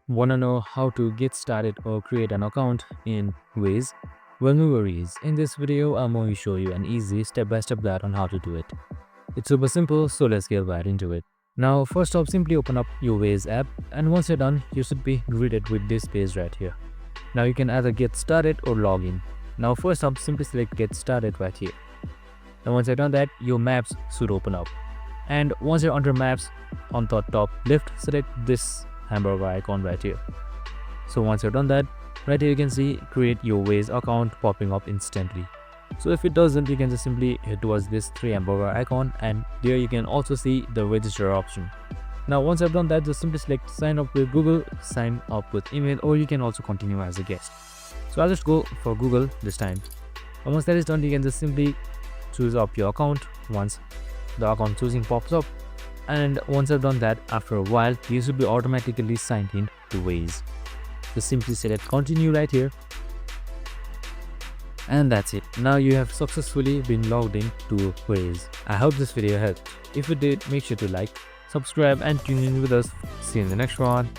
Want to know how to get started or create an account in Waze? Well, no worries. In this video, I'm going to show you an easy step-by-step guide on how to do it. It's super simple, so let's get right into it. Now, first off, simply open up your Waze app, and once you're done, you should be greeted with this page right here. Now, you can either get started or log in. Now, first off, simply select get started right here. And once you've done that, your maps should open up. And once you're under maps, on the top left, select this hamburger icon right here. So once you've done that, right here you can see create your Waze account popping up instantly. So if it doesn't, you can just simply head towards this 3 hamburger icon, and there you can also see the register option. Now once I've done that, just simply select sign up with Google, sign up with email, or you can also continue as a guest. So I'll just go for Google this time. And once that is done, you can just simply choose up your account. Once the account choosing pops up, and once I've done that, after a while you should be automatically signed in to Waze. Just simply select continue right here, and that's it. Now you have successfully been logged in to Waze. I hope this video helped. If it did, make sure to like, subscribe and tune in with us. See you in the next one.